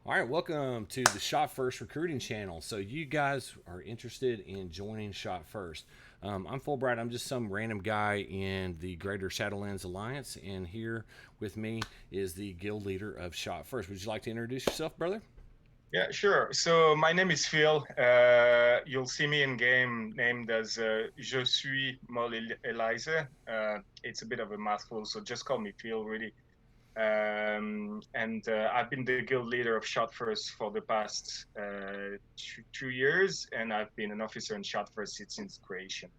All right, welcome to the Shot First Recruiting Channel. So you guys are interested in joining Shot First. I'm Fulbright. I'm just some random guy in the Greater Shadowlands Alliance, and here with me is the guild leader of Shot First. Would you like to introduce yourself, brother? Yeah, sure. So my name is Phil. You'll see me in game named as Je suis Mol Eliza. It's a bit of a mouthful, so just call me Phil, really. And I've been the guild leader of Shot First for the past 2 years, and I've been an officer in Shot First since its creation.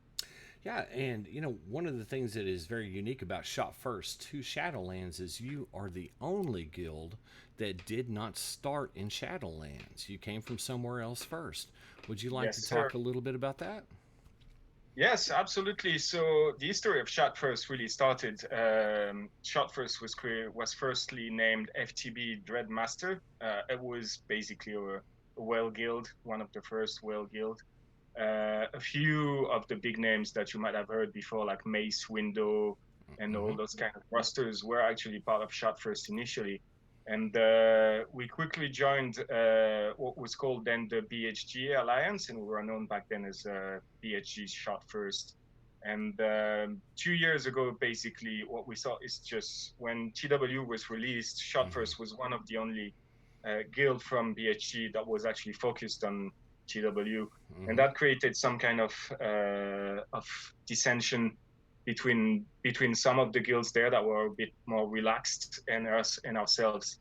Yeah, and one of the things that is very unique about Shot First to Shadowlands is you are the only guild that did not start in Shadowlands. You came from somewhere else first. Would you like to Yes, sir. talk a little bit about that? Yes, absolutely. So the history of Shot First really started. Shot First was firstly named FTB Dreadmaster. It was basically a whale guild, one of the first whale guild. A few of the big names that you might have heard before, like Mace Window and all Mm-hmm. those kind of rosters, were actually part of Shot First initially. And we quickly joined what was called then the BHG Alliance, and we were known back then as BHG Shot First. And 2 years ago, basically, what we saw is just when TW was released, Shot Mm-hmm. First was one of the only guild from BHG that was actually focused on TW, and Mm-hmm. that created some kind of dissension between some of the guilds there that were a bit more relaxed and us and ourselves,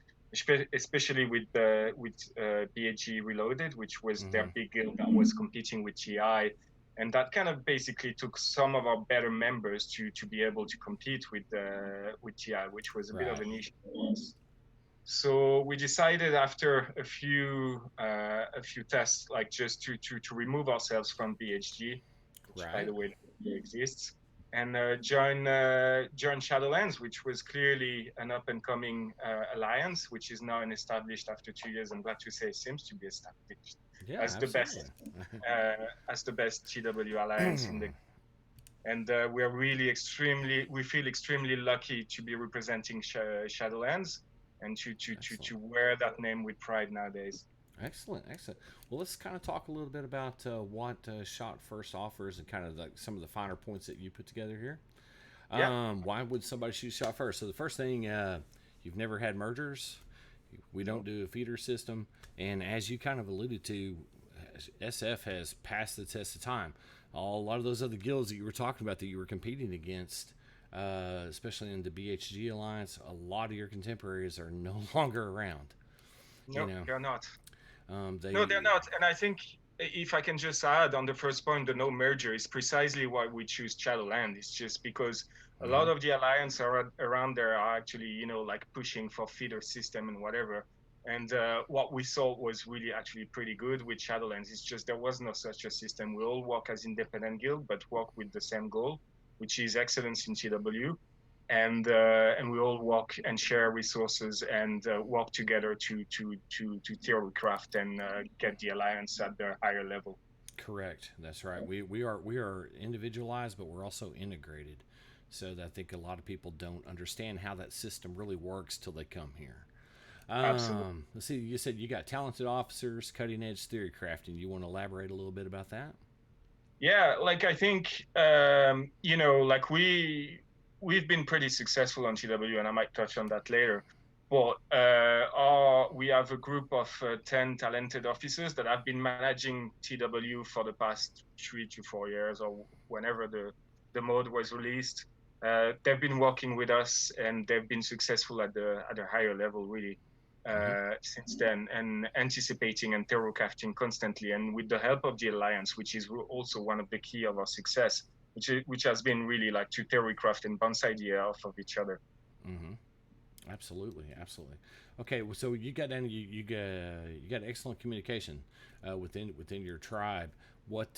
especially with BHG Reloaded, which was Mm-hmm. their big guild that was competing with GI, and that kind of basically took some of our better members to be able to compete with GI, which was a bit of Right. an issue for us. So we decided after a few tests, like just to remove ourselves from BHG, which by Right. the way exists, and join Shadowlands, which was clearly an up and coming alliance, which is now an established after 2 years. I'm glad to say seems to be established Yeah, as the absolutely. best as the best GW alliance in the. And we feel extremely lucky to be representing Shadowlands and Excellent. to wear that name with pride nowadays. Excellent. Excellent. Well, let's kind of talk a little bit about what Shot First offers and kind of like some of the finer points that you put together here. Yeah, Why would somebody choose Shot First? So the first thing, you've never had mergers. We don't no, do a feeder system, and as you kind of alluded to, SF has passed the test of time. A lot of those other guilds that you were talking about that you were competing against, especially in the BHG Alliance, a lot of your contemporaries are no longer around. You no, know, they're not. No, they're they. not. And I think if I can just add on the first point, the no merger is precisely why we choose Shadowland. It's just because a lot Mm-hmm. of the alliance around there are actually, like pushing for feeder system and whatever. And what we saw was really actually pretty good with Shadowlands. It's just there was no such a system. We all work as independent guild, but work with the same goal, which is excellence in TW, and we all work and share resources and work together to theory craft and get the alliance at the higher level. Correct. That's right. We are individualized, but we're also integrated. So that I think a lot of people don't understand how that system really works till they come here. Absolutely. Let's see. You said you got talented officers, cutting edge theory crafting. You want to elaborate a little bit about that? Yeah, like I think like we've been pretty successful on TW, and I might touch on that later. But we have a group of 10 talented officers that have been managing TW for the past 3 to 4 years, or whenever the mode was released. They've been working with us, and they've been successful at the higher level, really Mm-hmm. since then, and anticipating and terror crafting constantly. And with the help of the alliance, which is also one of the key of our success, which has been really like to terror craft and bounce idea off of each other. Mm-hmm. Absolutely, absolutely. Okay, well, so you got you got excellent communication within your tribe. What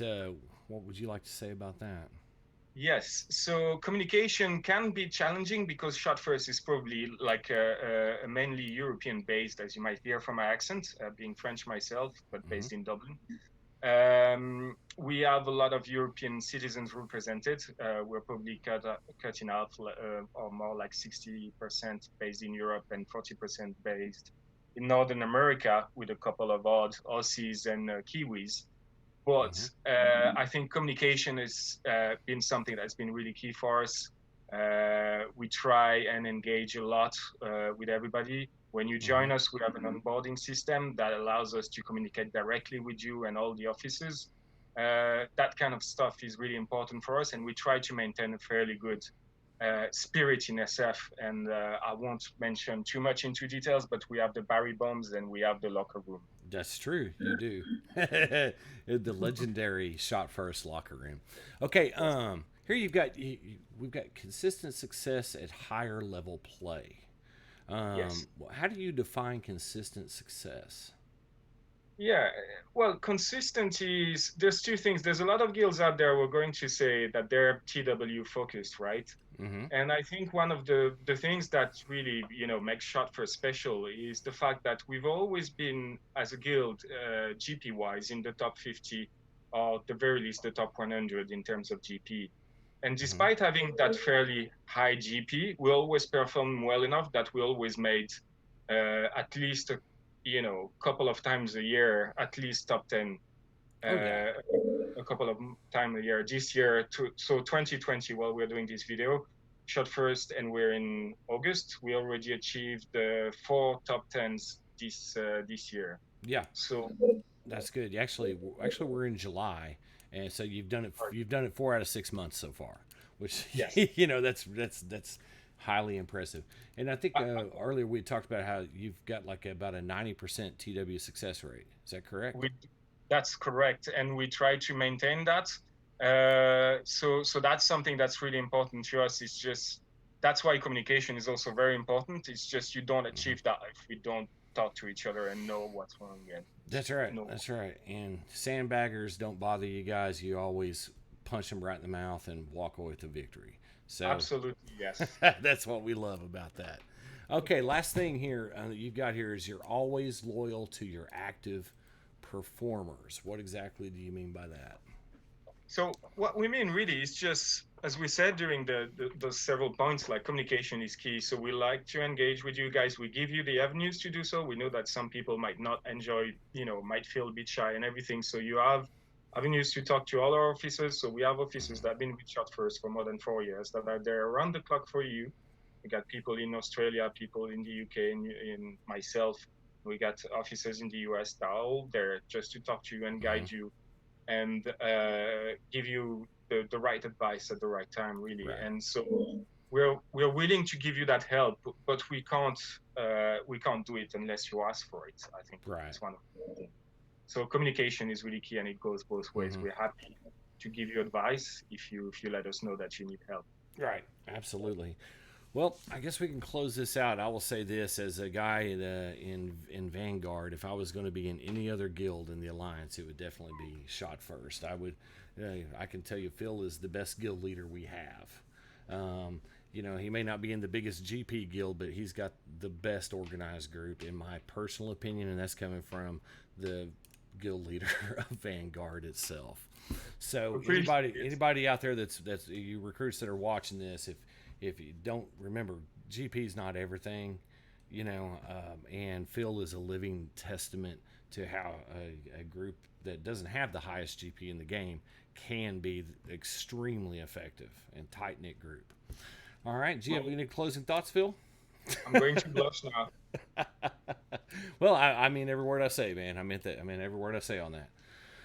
would you like to say about that? Yes, so communication can be challenging because Shot First is probably like a mainly European based, as you might hear from my accent, being French myself, but Mm-hmm. based in Dublin. We have a lot of European citizens represented. We're probably cut in half, or more like 60% based in Europe and 40% based in Northern America with a couple of odd Aussies and Kiwis. But Hmm. I think communication has been something that's been really key for us. We try and engage a lot with everybody. When you Hmm. join us, we have an onboarding system that allows us to communicate directly with you and all the officers. That kind of stuff is really important for us, and we try to maintain a fairly good spirit in SF. And I won't mention too much into details, but we have the Barry bombs and we have the locker room. That's true. You do. The legendary shot first locker room. Okay. Yes. Here we've got consistent success at higher level play. Yes. How do you define consistent success? Yeah, well, consistency is there's two things. There's a lot of guilds out there who are going to say that they're TW focused, right? Mm-hmm. And I think one of the things that really, makes Shot First special is the fact that we've always been, as a guild, GP wise, in the top 50, or at the very least the top 100 in terms of GP. And Mm-hmm. despite having that fairly high GP, we always performed well enough that we always made at least couple of times a year, at least top 10, Oh yeah. uh, a couple of times a year. This year, so 2020, while we're doing this video, Shot First, and we're in August, we already achieved the 4 top 10s this year. Yeah. So That's good. Actually, we're in July, and so you've done it. You've done it 4 out of 6 months so far, which yes, that's highly impressive. And I think earlier we talked about how you've got like about a 90% TW success rate. Is that correct? we, that's correct, and we try to maintain that. So that's something that's really important to us. It's just that's why communication is also very important. It's just you don't Hmm. achieve that if we don't talk to each other and know what's wrong and That's right. know. That's right. And sandbaggers don't bother you guys. You always punch them right in the mouth and walk away with a victory. So Absolutely, yes. that's what we love about that. Okay, last thing here that you've got here is you're always loyal to your active performers. What exactly do you mean by that? So what we mean really is just, as we said during the several points, like communication is key. So we like to engage with you guys. We give you the avenues to do so. We know that some people might not enjoy, might feel a bit shy and everything. So you have avenues to talk to all our officers. So we have officers Mm-hmm. that have been with Shot First for more than 4 years that are there around the clock for you. We got people in Australia, people in the UK, in myself. We got officers in the US that are all there just to talk to you and Mm-hmm. guide you and give you the right advice at the right time, really. Right. And so we're willing to give you that help, but we can't do it unless you ask for it. I think Right. it's one of the things. So communication is really key, and it goes both ways. Mm-hmm. We're happy to give you advice if you let us know that you need help. Right. Absolutely. Well, I guess we can close this out. I will say this as a guy in Vanguard. If I was going to be in any other guild in the Alliance, it would definitely be Shot First. I can tell you, Phil is the best guild leader we have. He may not be in the biggest GP guild, but he's got the best organized group, in my personal opinion, and that's coming from the guild leader of Vanguard itself. So Appreciate it. anybody out there that's you recruits that are watching this, if you don't remember, GP is not everything, and Phil is a living testament to how a group that doesn't have the highest GP in the game can be extremely effective and tight knit group. All right, do you have Well, any closing thoughts, Phil? I'm going to blush now. Well, I mean every word I say, man. I meant that. I mean every word I say on that.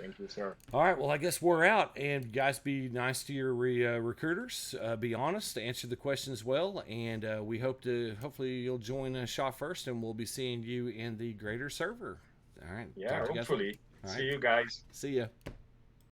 Thank you, sir. All right. Well, I guess we're out. And guys, be nice to your recruiters. Be honest. Answer the questions well. And we hopefully you'll join Shot First, and we'll be seeing you in the greater server. All right. Yeah, Talk to you guys later. hopefully. All See right. you guys. See ya.